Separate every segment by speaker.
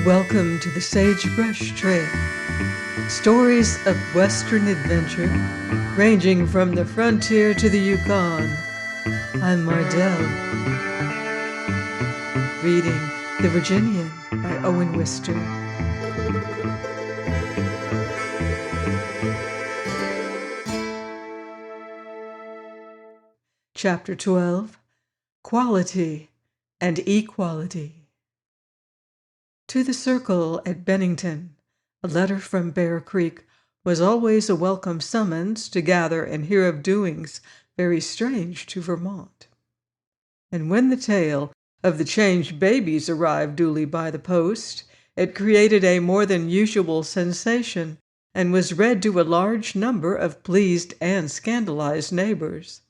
Speaker 1: Welcome to the Sagebrush Trail. Stories of Western adventure, ranging from the frontier to the Yukon. I'm Mardell. Reading The Virginian by Owen Wister. Chapter 12, Quality and Equality. To the circle at Bennington, a letter from Bear Creek was always a welcome summons to gather and hear of doings very strange to Vermont. And when the tale of the changed babies arrived duly by the post, it created a more than usual sensation and was read to a large number of pleased and scandalized neighbors.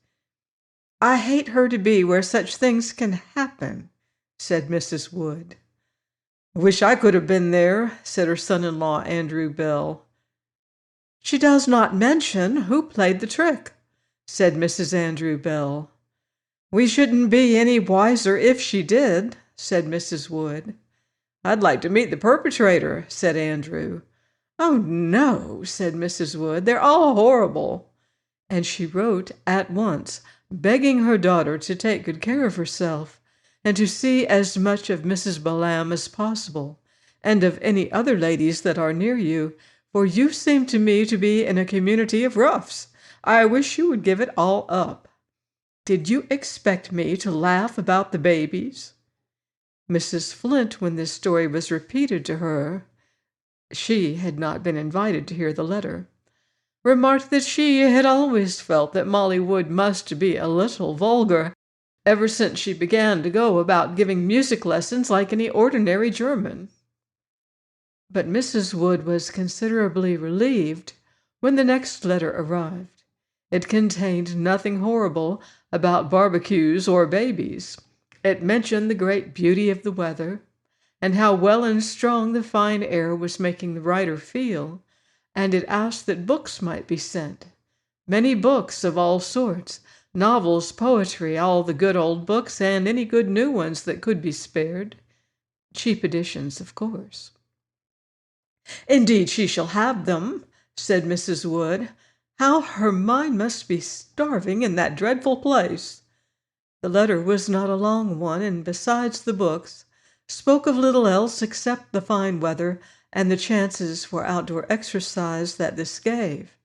Speaker 1: "I hate her to be where such things can happen," said Mrs. Wood. "I wish I could have been there," said her son-in-law, Andrew Bell. "She does not mention who played the trick," said Mrs. Andrew Bell. "We shouldn't be any wiser if she did," said Mrs. Wood. "I'd like to meet the perpetrator," said Andrew. "Oh, no," said Mrs. Wood. "They're all horrible." And she wrote at once, begging her daughter to take good care of herself, and to see as much of Mrs. Balaam as possible, and of any other ladies that are near you, for you seem to me to be in a community of roughs. I wish you would give it all up. Did you expect me to laugh about the babies?" Mrs. Flint, when this story was repeated to her, she had not been invited to hear the letter, remarked that she had always felt that Molly Wood must be a little vulgar, ever since she began to go about giving music lessons like any ordinary German. But Mrs. Wood was considerably relieved when the next letter arrived. It contained nothing horrible about barbecues or babies. It mentioned the great beauty of the weather, and how well and strong the fine air was making the writer feel, and it asked that books might be sent. Many books of all sorts, novels, poetry, all the good old books, and any good new ones that could be spared. Cheap editions, of course. "Indeed, she shall have them," said Mrs. Wood. "How her mind must be starving in that dreadful place." The letter was not a long one, and besides the books, spoke of little else except the fine weather and the chances for outdoor exercise that this gave.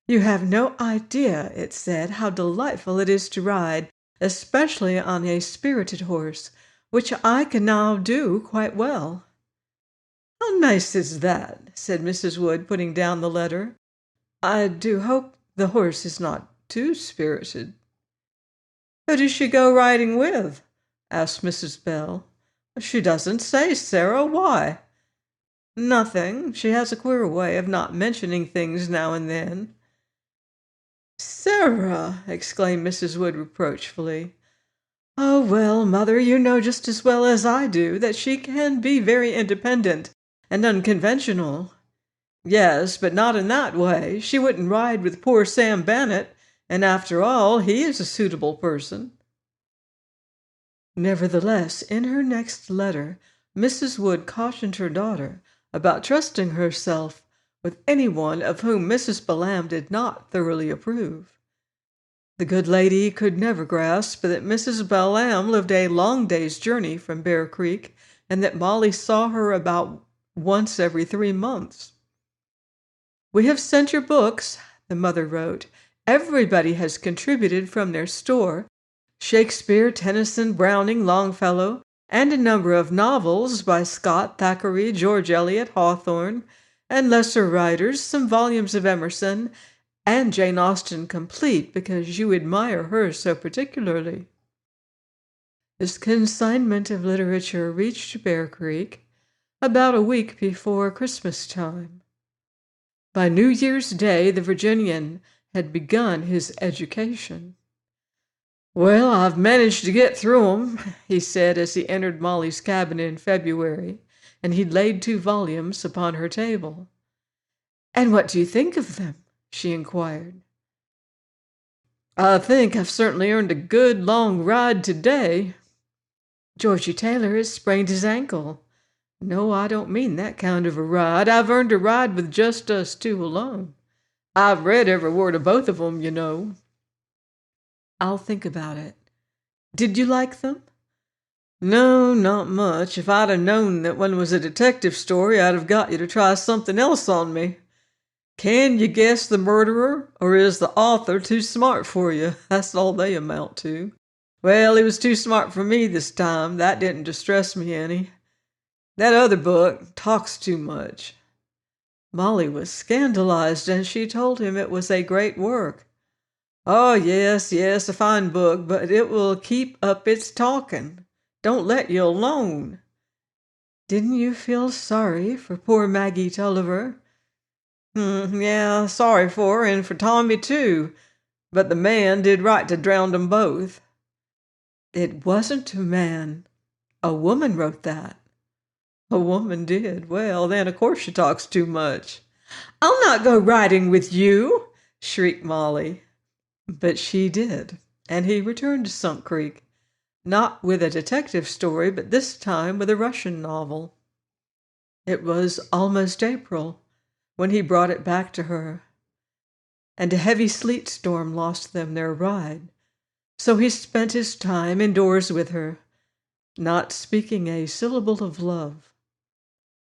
Speaker 1: "You have no idea," it said, "how delightful it is to ride, especially on a spirited horse, which I can now do quite well." "How nice is that?" said Mrs. Wood, putting down the letter. "I do hope the horse is not too spirited." "Who does she go riding with?" asked Mrs. Bell. "She doesn't say, Sarah. Why?" "Nothing. She has a queer way of not mentioning things now and then." "Sarah!" exclaimed Mrs. Wood reproachfully. "Oh, well, Mother, you know just as well as I do that she can be very independent and unconventional." "Yes, but not in that way. She wouldn't ride with poor Sam Bennett, and after all, he is a suitable person." Nevertheless, in her next letter, Mrs. Wood cautioned her daughter about trusting herself with anyone of whom Mrs. Balaam did not thoroughly approve. The good lady could never grasp that Mrs. Balaam lived a long day's journey from Bear Creek, and that Molly saw her about once every 3 months. "We have sent your books," the mother wrote. "Everybody has contributed from their store, Shakespeare, Tennyson, Browning, Longfellow, and a number of novels by Scott, Thackeray, George Eliot, Hawthorne, and lesser writers, some volumes of Emerson, and Jane Austen complete because you admire her so particularly." This consignment of literature reached Bear Creek about a week before Christmas time. By New Year's Day, the Virginian had begun his education. "Well, I've managed to get through 'em," he said as he entered Molly's cabin in February, and he laid 2 volumes upon her table. "And what do you think of them?" she inquired. "I think I've certainly earned a good long ride today." "Georgie Taylor has sprained his ankle." No, I don't mean that kind of a ride. I've earned a ride with just us two alone. I've read every word of both of 'em, you know." "I'll think about it. Did you like them?" "No, not much. If I'd have known that one was a detective story, I'd have got you to try something else on me. Can you guess the murderer, or is the author too smart for you? That's all they amount to." "Well, he was too smart for me this time. That didn't distress me any. That other book talks too much." Molly was scandalized, and she told him it was a great work. "Oh, yes, yes, a fine book, but it will keep up its talking. Don't let you alone." "Didn't you feel sorry for poor Maggie Tulliver?" Yeah, sorry for her and for Tommy too, but the man did right to drown 'em both." "It wasn't a man. A woman wrote that." "A woman did. Well, then, of course she talks too much." "I'll not go riding with you!" shrieked Molly. But she did, and he returned to Sunk Creek, not with a detective story, but this time with a Russian novel. It was almost April when he brought it back to her, and a heavy sleet storm lost them their ride, so he spent his time indoors with her, not speaking a syllable of love.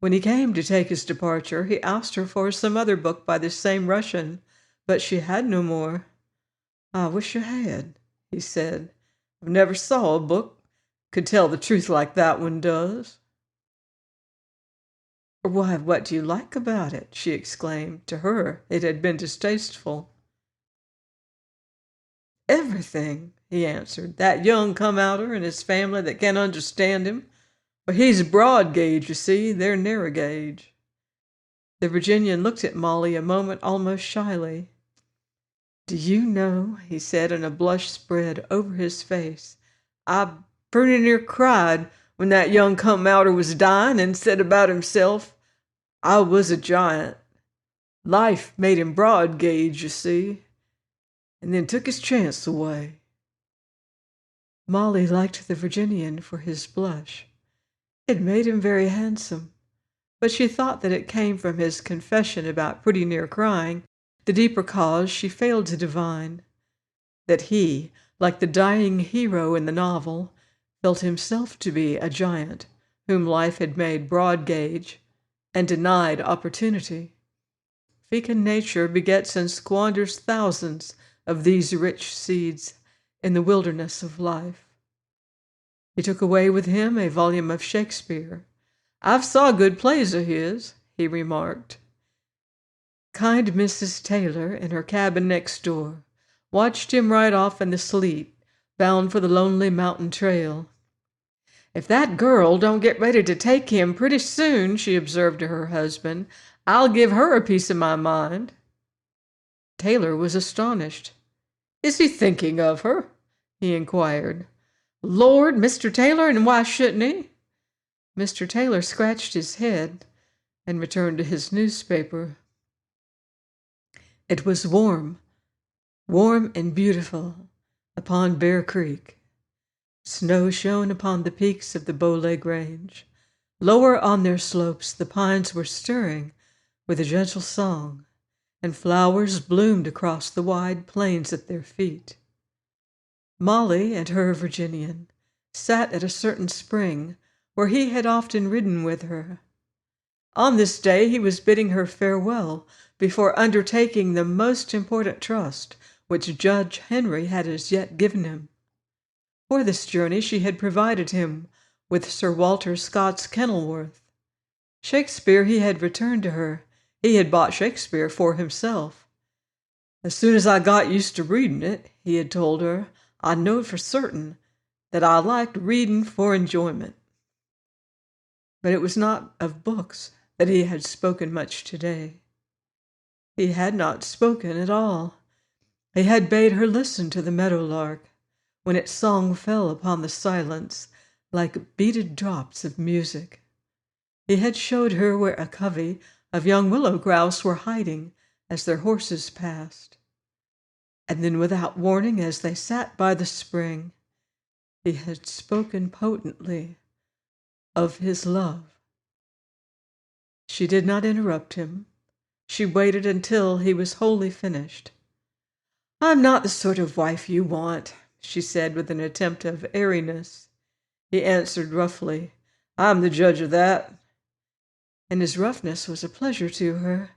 Speaker 1: When he came to take his departure, he asked her for some other book by the same Russian, but she had no more. "I wish I had," he said. "I've never saw a book could tell the truth like that one does." "Why, what do you like about it?" she exclaimed. To her, it had been distasteful. "Everything," he answered. "That young come-outer and his family that can't understand him. But he's broad gauge, you see. They're narrow gauge." The Virginian looked at Molly a moment almost shyly. "Do you know," he said, and a blush spread over his face, "I pretty near cried when that young come-outer was dying and said about himself, 'I was a giant.' Life made him broad gauge, you see, and then took his chance away." Molly liked the Virginian for his blush. It made him very handsome, but she thought that it came from his confession about pretty near crying, the deeper cause she failed to divine. That he, like the dying hero in the novel, felt himself to be a giant whom life had made broad gauge and denied opportunity. Fecund nature begets and squanders thousands of these rich seeds in the wilderness of life. He took away with him a volume of Shakespeare. "I've saw good plays of his," he remarked. Kind Mrs. Taylor, in her cabin next door, watched him ride off in the sleet, bound for the lonely mountain trail. "If that girl don't get ready to take him pretty soon," she observed to her husband, "I'll give her a piece of my mind." Taylor was astonished. "Is he thinking of her?" he inquired. "Lord, Mr. Taylor, and why shouldn't he?" Mr. Taylor scratched his head and returned to his newspaper. It was warm, warm and beautiful, upon Bear Creek. Snow shone upon the peaks of the Bow Leg Range. Lower on their slopes the pines were stirring with a gentle song, and flowers bloomed across the wide plains at their feet. Molly and her Virginian sat at a certain spring where he had often ridden with her. On this day he was bidding her farewell before undertaking the most important trust which Judge Henry had as yet given him. For this journey she had provided him with Sir Walter Scott's Kenilworth. Shakespeare he had returned to her. He had bought Shakespeare for himself. "As soon as I got used to reading it," he had told her, "I knowed for certain that I liked reading for enjoyment." But it was not of books that he had spoken much today. He had not spoken at all. He had bade her listen to the meadowlark when its song fell upon the silence like beaded drops of music. He had showed her where a covey of young willow grouse were hiding as their horses passed. And then, without warning, as they sat by the spring, he had spoken potently of his love She did not interrupt him. She waited until he was wholly finished. "I'm not the sort of wife you want," she said with an attempt of airiness. He answered roughly, "I'm the judge of that." And his roughness was a pleasure to her,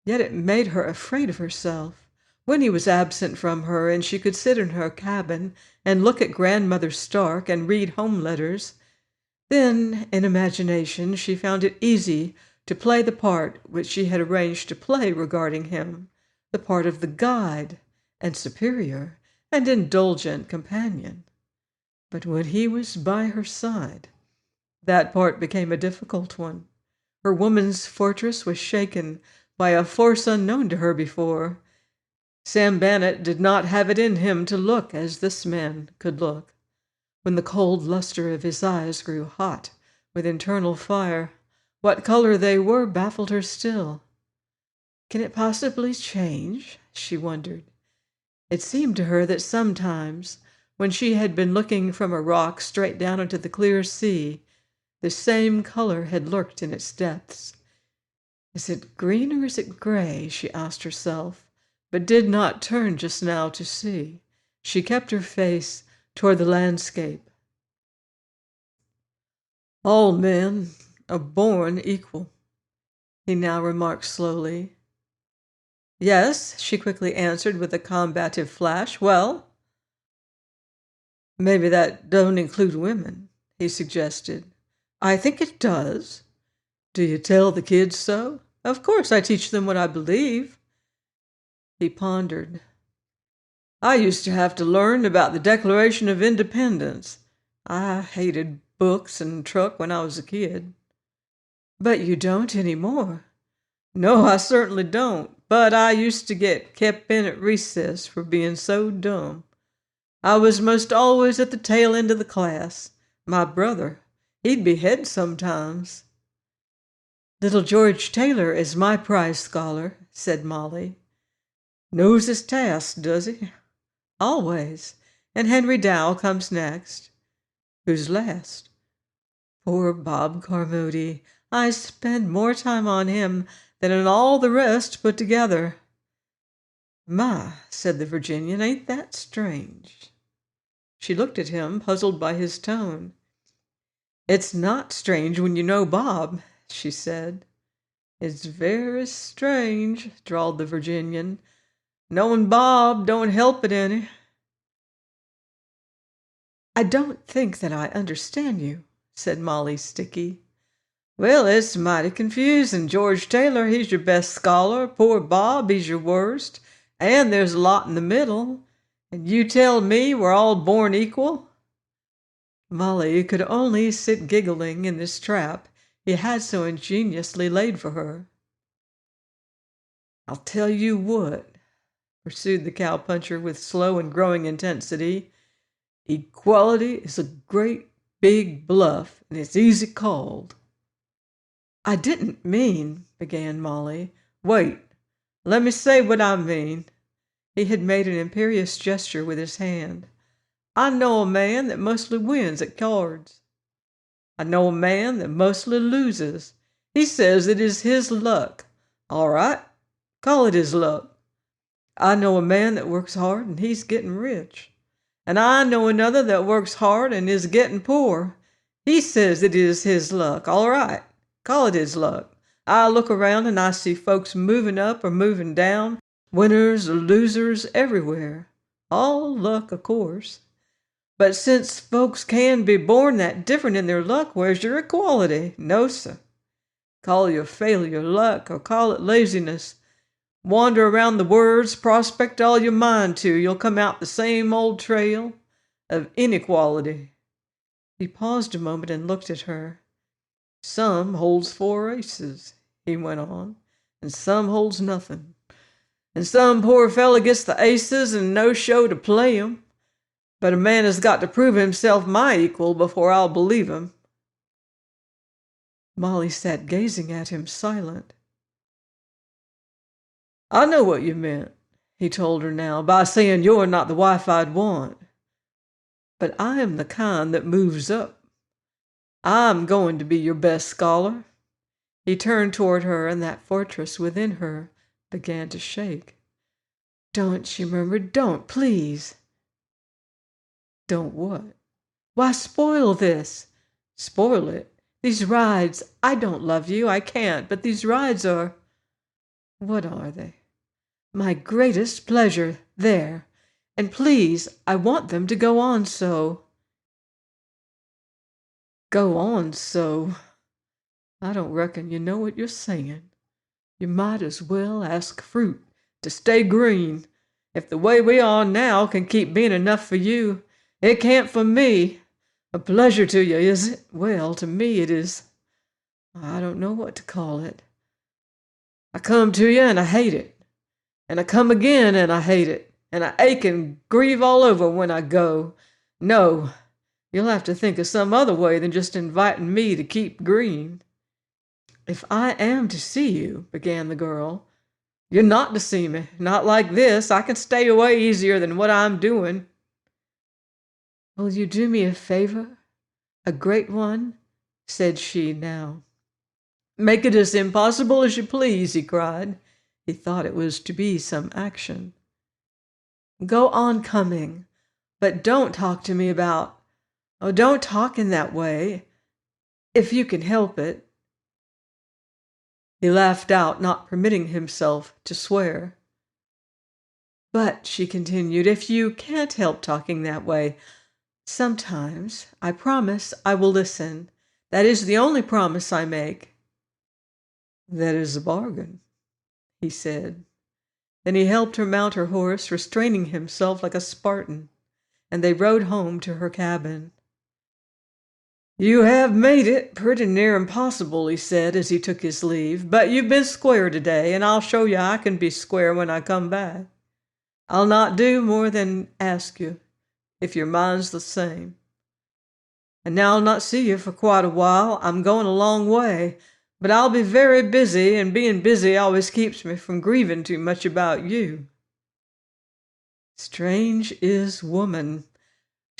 Speaker 1: yet it made her afraid of herself. When he was absent from her and she could sit in her cabin and look at Grandmother Stark and read home letters, then in imagination she found it easy to play the part which she had arranged to play regarding him, the part of the guide and superior and indulgent companion. But when he was by her side, that part became a difficult one. Her woman's fortress was shaken by a force unknown to her before. Sam Bannet did not have it in him to look as this man could look. When the cold luster of his eyes grew hot with internal fire, what color they were baffled her still. Can it possibly change? She wondered. It seemed to her that sometimes, when she had been looking from a rock straight down into the clear sea, the same color had lurked in its depths. Is it green or is it gray? She asked herself, but did not turn just now to see. She kept her face toward the landscape. "All men are born equal," he now remarked slowly. "Yes," she quickly answered with a combative flash. "Well?" "Maybe that don't include women," he suggested. "I think it does." "Do you tell the kids so?" "Of course I teach them what I believe." He pondered. "I used to have to learn about the Declaration of Independence. I hated books and truck when I was a kid." "But you don't any more." "No, I certainly don't. But I used to get kept in at recess for being so dumb. I was most always at the tail end of the class. My brother, he'd be head sometimes." "Little George Taylor is my prize scholar," said Molly. "Knows his task, does he?" "Always. And Henry Dow comes next." "Who's last?" "Poor Bob Carmody. I spend more time on him than on all the rest put together." "My," said the Virginian, "ain't that strange?" She looked at him, puzzled by his tone. "It's not strange when you know Bob," she said. "It's very strange," drawled the Virginian. "Knowing Bob don't help it any." "I don't think that I understand you," said Molly Sticky. "Well, it's mighty confusing. George Taylor, he's your best scholar. Poor Bob, he's your worst. And there's a lot in the middle. And you tell me we're all born equal?" Molly could only sit giggling in this trap he had so ingeniously laid for her. "I'll tell you what," pursued the cowpuncher with slow and growing intensity, "equality is a great big bluff, and it's easy called." "I didn't mean," began Molly. "Wait, let me say what I mean." He had made an imperious gesture with his hand. "I know a man that mostly wins at cards. I know a man that mostly loses. He says it is his luck. All right, call it his luck. I know a man that works hard and he's getting rich. And I know another that works hard and is getting poor. He says it is his luck. All right, call it his luck. I look around and I see folks moving up or moving down, winners or losers everywhere. All luck, of course. But since folks can be born that different in their luck, where's your equality? No, sir. Call your failure luck or call it laziness. Wander around the words, prospect all your mind to, you'll come out the same old trail of inequality." He paused a moment and looked at her. "Some holds 4 aces," he went on, "and some holds nothing. And some poor fellow gets the aces and no show to play 'em. But a man has got to prove himself my equal before I'll believe him." Molly sat gazing at him, silent. "I know what you meant," he told her now, "by saying you're not the wife I'd want. But I am the kind that moves up. I'm going to be your best scholar." He turned toward her, and that fortress within her began to shake. "Don't," she murmured. "Don't, please." "Don't what?" "Why spoil this?" "Spoil it? These rides. I don't love you. I can't. But these rides are—" "What are they?" "My greatest pleasure. There. And please, I want them to go on so." "Go on so? I don't reckon you know what you're saying. You might as well ask fruit to stay green. If the way we are now can keep being enough for you, it can't for me. A pleasure to you, is it? Well, to me it is. I don't know what to call it. I come to you and I hate it. And I come again and I hate it. And I ache and grieve all over when I go. No, you'll have to think of some other way than just inviting me to keep green." "If I am to see you," began the girl. "You're not to see me. Not like this. I can stay away easier than what I'm doing." "Will you do me a favor? A great one?" said she now. "Make it as impossible as you please," he cried. He thought it was to be some action. "Go on coming. But don't talk to me about— oh, don't talk in that way. If you can help it." He laughed out, not permitting himself to swear. "But," she continued, "if you can't help talking that way, sometimes, I promise I will listen. That is the only promise I make." "That is a bargain," he said. Then he helped her mount her horse, restraining himself like a Spartan, and they rode home to her cabin. "You have made it pretty near impossible," he said as he took his leave, "but you've been square today, and I'll show you I can be square when I come back. I'll not do more than ask you, if your mind's the same. And now I'll not see you for quite a while. I'm going a long way, but I'll be very busy, and being busy always keeps me from grieving too much about you." Strange is woman.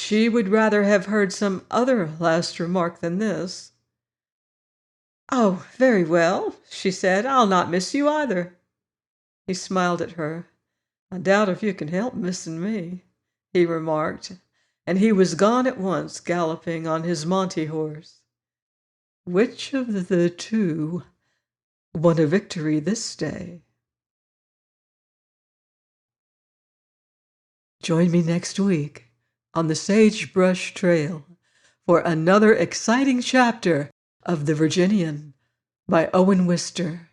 Speaker 1: She would rather have heard some other last remark than this. "Oh, very well," she said. "I'll not miss you either." He smiled at her. "I doubt if you can help missing me," he remarked, and he was gone at once, galloping on his Monte horse. Which of the two won a victory this day? Join me next week on the Sagebrush Trail for another exciting chapter of The Virginian by Owen Wister.